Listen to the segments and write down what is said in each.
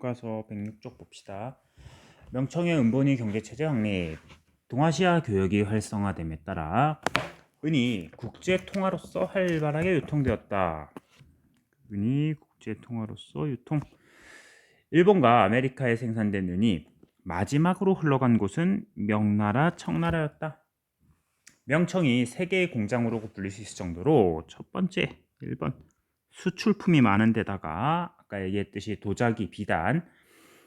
교과서 106쪽 봅시다. 명청의 은본이 경제체제 확립. 동아시아 교역이 활성화됨에 따라 은이 국제통화로서 활발하게 유통되었다. 은이 국제통화로서 유통. 일본과 아메리카에 생산된 은이 마지막으로 흘러간 곳은 명나라, 청나라였다. 명청이 세계의 공장으로 불릴 수 있을 정도로 첫 번째, 1번 수출품이 많은 데다가 아까 얘기했듯이 도자기, 비단,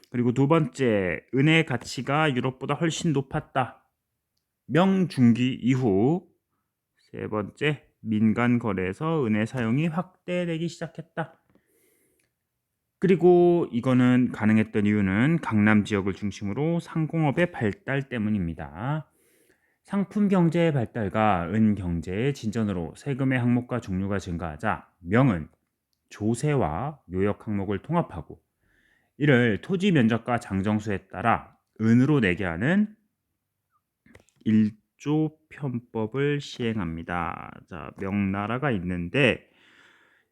그리고 두 번째 은의 가치가 유럽보다 훨씬 높았다. 명중기 이후 세 번째 민간 거래에서 은의 사용이 확대되기 시작했다. 그리고 이거는 가능했던 이유는 강남 지역을 중심으로 상공업의 발달 때문입니다. 상품 경제의 발달과 은 경제의 진전으로 세금의 항목과 종류가 증가하자 명은 조세와 요역 항목을 통합하고 이를 토지 면적과 장정수에 따라 은으로 내게 하는 일조 편법을 시행합니다. 자, 명나라가 있는데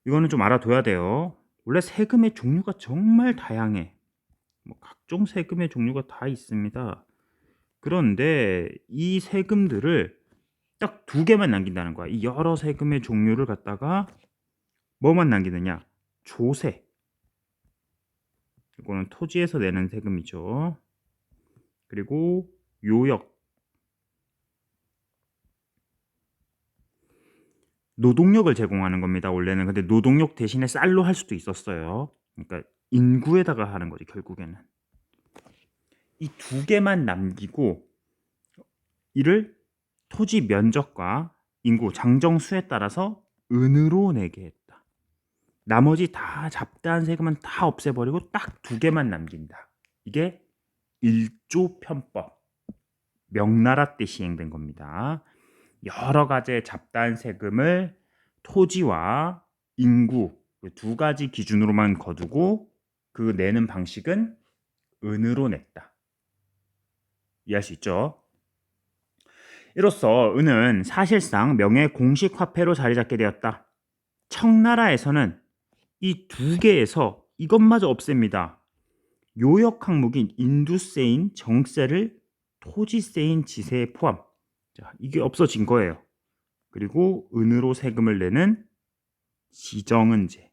이거는 좀 알아둬야 돼요. 원래 세금의 종류가 정말 다양해. 각종 세금의 종류가 다 있습니다. 그런데 이 세금들을 딱 두 개만 남긴다는 거야. 이 여러 세금의 종류를 갖다가 뭐만 남기느냐? 조세. 이거는 토지에서 내는 세금이죠. 그리고 요역. 노동력을 제공하는 겁니다. 원래는. 근데 노동력 대신에 쌀로 할 수도 있었어요. 그러니까 인구에다가 하는 거지, 결국에는. 이 두 개만 남기고 이를 토지 면적과 인구, 장정수에 따라서 은으로 내게 했다. 나머지 다 잡다한 세금은 다 없애버리고 딱 두 개만 남긴다. 이게 일조 편법, 명나라 때 시행된 겁니다. 여러 가지의 잡다한 세금을 토지와 인구 두 가지 기준으로만 거두고 그 내는 방식은 은으로 냈다. 이해할 수 있죠? 이로써 은은 사실상 명의 공식 화폐로 자리 잡게 되었다. 청나라에서는 이 두 개에서 이것마저 없앱니다. 요역 항목인 인두세인 정세를 토지세인 지세에 포함. 자, 이게 없어진 거예요. 그리고 은으로 세금을 내는 지정은제.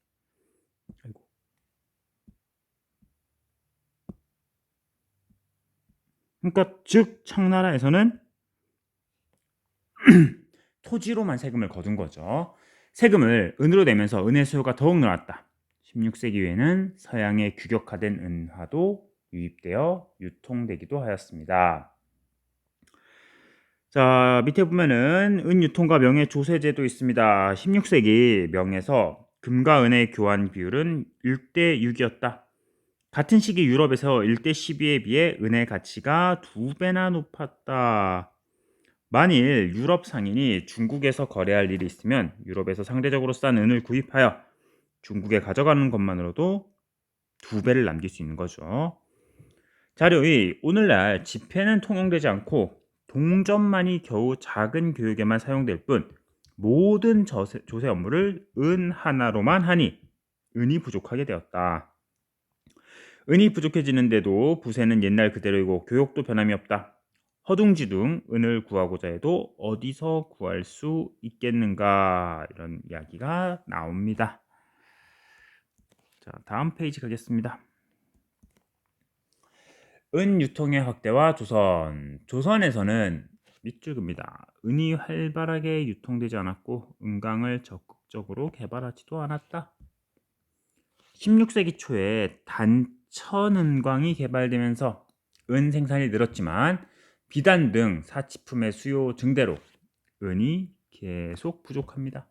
그러니까 즉 청나라에서는 토지로만 세금을 거둔 거죠. 세금을 은으로 내면서 은의 수요가 더욱 늘어났다. 16세기 이후에는 서양의 규격화된 은화도 유입되어 유통되기도 하였습니다. 자, 밑에 보면은 은 유통과 명의 조세제도 있습니다. 16세기 명에서 금과 은의 교환 비율은 1대 6이었다. 같은 시기 유럽에서 1대 12에 비해 은의 가치가 2배나 높았다. 만일 유럽 상인이 중국에서 거래할 일이 있으면 유럽에서 상대적으로 싼 은을 구입하여 중국에 가져가는 것만으로도 2배를 남길 수 있는 거죠. 자료의 오늘날 지폐는 통용되지 않고 동전만이 겨우 작은 교육에만 사용될 뿐 모든 조세 업무를 은 하나로만 하니 은이 부족하게 되었다. 은이 부족해지는데도 부세는 옛날 그대로이고 교역도 변함이 없다. 허둥지둥 은을 구하고자 해도 어디서 구할 수 있겠는가, 이런 이야기가 나옵니다. 자, 다음 페이지 가겠습니다. 은 유통의 확대와 조선. 조선에서는 밑줄입니다. 은이 활발하게 유통되지 않았고 은강을 적극적으로 개발하지도 않았다. 16세기 초에 단천은광이 개발되면서 은 생산이 늘었지만 비단 등 사치품의 수요 증대로 은이 계속 부족합니다.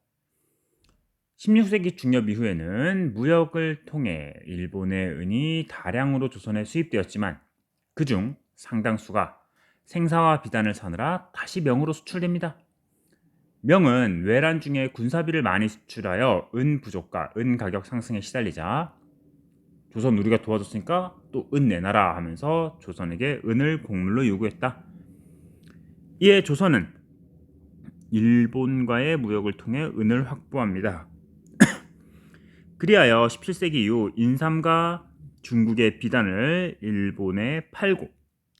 16세기 중엽 이후에는 무역을 통해 일본의 은이 다량으로 조선에 수입되었지만 그중 상당수가 생사와 비단을 사느라 다시 명으로 수출됩니다. 명은 외란 중에 군사비를 많이 수출하여 은 부족과 은 가격 상승에 시달리자 조선 우리가 도와줬으니까 또 은 내놔라 하면서 조선에게 은을 공물로 요구했다. 이에 조선은 일본과의 무역을 통해 은을 확보합니다. 그리하여 17세기 이후 인삼과 중국의 비단을 일본에 팔고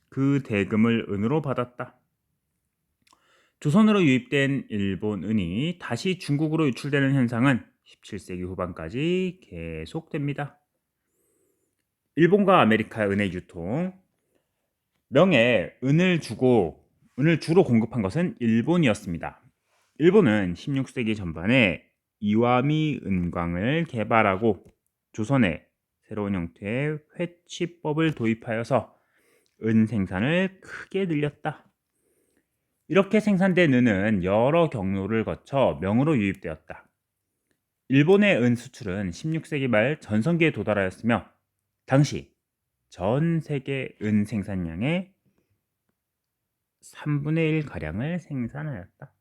그 대금을 은으로 받았다. 조선으로 유입된 일본 은이 다시 중국으로 유출되는 현상은 17세기 후반까지 계속됩니다. 일본과 아메리카 은의 유통. 명에 은을 주로 공급한 것은 일본이었습니다. 일본은 16세기 전반에 이와미 은광을 개발하고 조선에 새로운 형태의 회치법을 도입하여서 은 생산을 크게 늘렸다. 이렇게 생산된 은은 여러 경로를 거쳐 명으로 유입되었다. 일본의 은 수출은 16세기 말 전성기에 도달하였으며 당시 전 세계 은 생산량의 3분의 1가량을 생산하였다.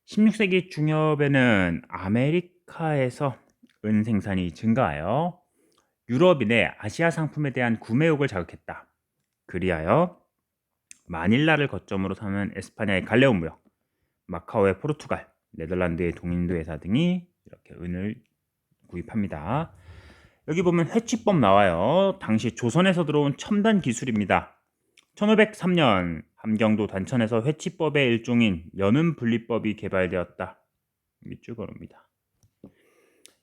16세기 중엽에는 아메리카에서 은 생산이 증가하여 유럽인의 아시아 상품에 대한 구매욕을 자극했다. 그리하여 마닐라를 거점으로 삼은 에스파냐의 갈레온 무역, 마카오의 포르투갈, 네덜란드의 동인도 회사 등이 이렇게 은을 구입합니다. 여기 보면 회치법 나와요. 당시 조선에서 들어온 첨단 기술입니다. 1503년 함경도 단천에서 회치법의 일종인 연은 분리법이 개발되었다. 밑줄 그럽니다.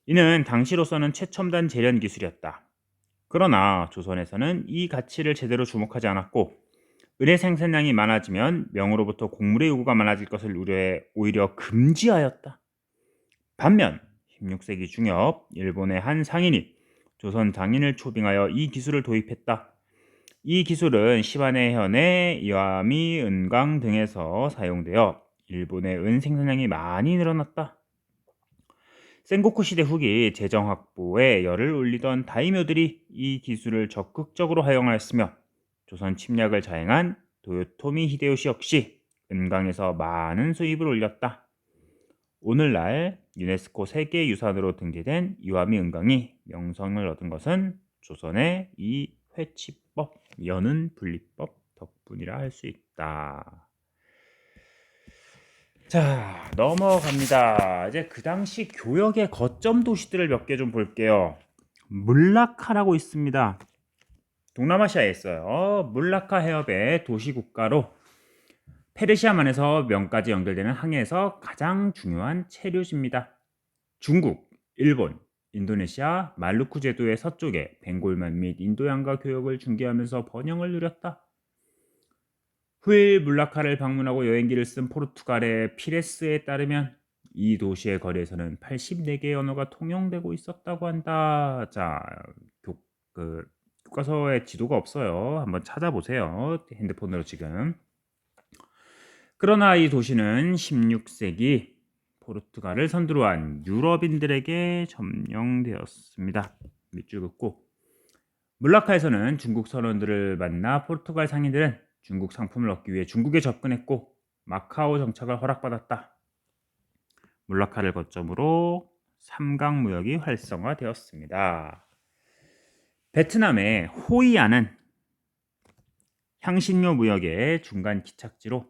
이는 당시로서는 최첨단 재련 기술이었다. 그러나 조선에서는 이 가치를 제대로 주목하지 않았고 은의 생산량이 많아지면 명으로부터 곡물의 요구가 많아질 것을 우려해 오히려 금지하였다. 반면 16세기 중엽 일본의 한 상인이 조선 장인을 초빙하여 이 기술을 도입했다. 이 기술은 시바네 현의 이와미 은광 등에서 사용되어 일본의 은 생산량이 많이 늘어났다. 센고쿠 시대 후기 재정 확보에 열을 올리던 다이묘들이 이 기술을 적극적으로 활용하였으며 조선 침략을 자행한 도요토미 히데요시 역시 은광에서 많은 수입을 올렸다. 오늘날 유네스코 세계유산으로 등재된 이와미 은광이 명성을 얻은 것은 조선의 이 회치법, 연은 분리법 덕분이라 할 수 있다. 자, 넘어갑니다. 이제 그 당시 교역의 거점 도시들을 몇 개 좀 볼게요. 물라카라고 있습니다. 동남아시아에 있어요. 물라카 해협의 도시국가로 페르시아만에서 명까지 연결되는 항해에서 가장 중요한 체류지입니다. 중국, 일본, 인도네시아, 말루쿠 제도의 서쪽에 벵골만 및 인도양과 교역을 중개하면서 번영을 누렸다. 후일 물라카를 방문하고 여행기를 쓴 포르투갈의 피레스에 따르면 이 도시의 거리에서는 84개의 언어가 통용되고 있었다고 한다. 자, 교과서에 지도가 없어요. 한번 찾아보세요. 핸드폰으로 지금. 그러나 이 도시는 16세기 포르투갈을 선두로 한 유럽인들에게 점령되었습니다. 밑줄 긋고 물라카에서는 중국 선원들을 만나 포르투갈 상인들은 중국 상품을 얻기 위해 중국에 접근했고 마카오 정착을 허락받았다. 물라카를 거점으로 삼강 무역이 활성화되었습니다. 베트남의 호이안은 향신료 무역의 중간 기착지로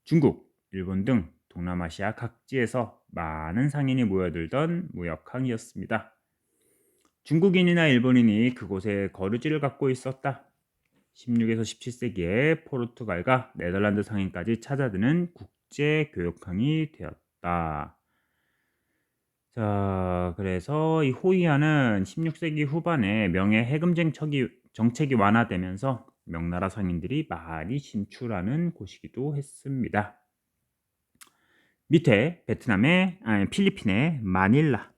중국, 일본 등 동남아시아 각지에서 많은 상인이 모여들던 무역항이었습니다. 중국인이나 일본인이 그곳에 거주지를 갖고 있었다. 16에서 17세기에 포르투갈과 네덜란드 상인까지 찾아드는 국제 교역항이 되었다. 자, 그래서 이 호이안은 16세기 후반에 명의 해금 정책이 완화되면서 명나라 상인들이 많이 진출하는 곳이기도 했습니다. 밑에 필리핀의 마닐라,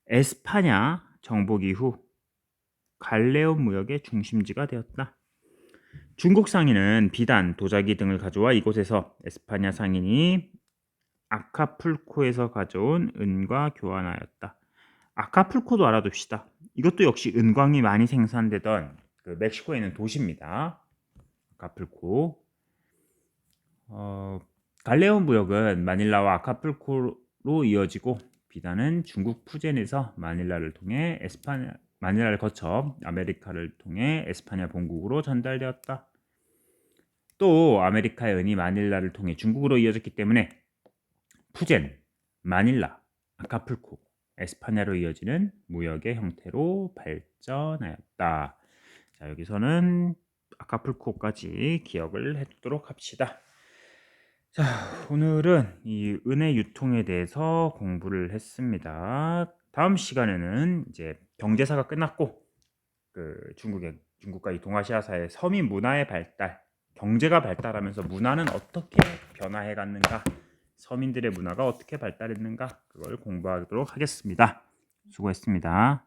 에스파냐 정복 이후 갈레온 무역의 중심지가 되었다. 중국 상인은 비단, 도자기 등을 가져와 이곳에서 에스파냐 상인이 아카풀코에서 가져온 은과 교환하였다. 아카풀코도 알아둡시다. 이것도 역시 은광이 많이 생산되던 멕시코에 있는 도시입니다. 아카풀코. 갈레온 무역은 마닐라와 아카풀코로 이어지고 비단은 중국 푸젠에서 마닐라를 거쳐 아메리카를 통해 에스파냐 본국으로 전달되었다. 또 아메리카의 은이 마닐라를 통해 중국으로 이어졌기 때문에 푸젠, 마닐라, 아카풀코, 에스파냐로 이어지는 무역의 형태로 발전하였다. 자, 여기서는 아카풀코까지 기억을 해두도록 합시다. 자, 오늘은 이 은혜 유통에 대해서 공부를 했습니다. 다음 시간에는 이제 경제사가 끝났고 중국과 이 동아시아사의 서민 문화의 발달, 경제가 발달하면서 문화는 어떻게 변화해 갔는가, 서민들의 문화가 어떻게 발달했는가, 그걸 공부하도록 하겠습니다. 수고했습니다.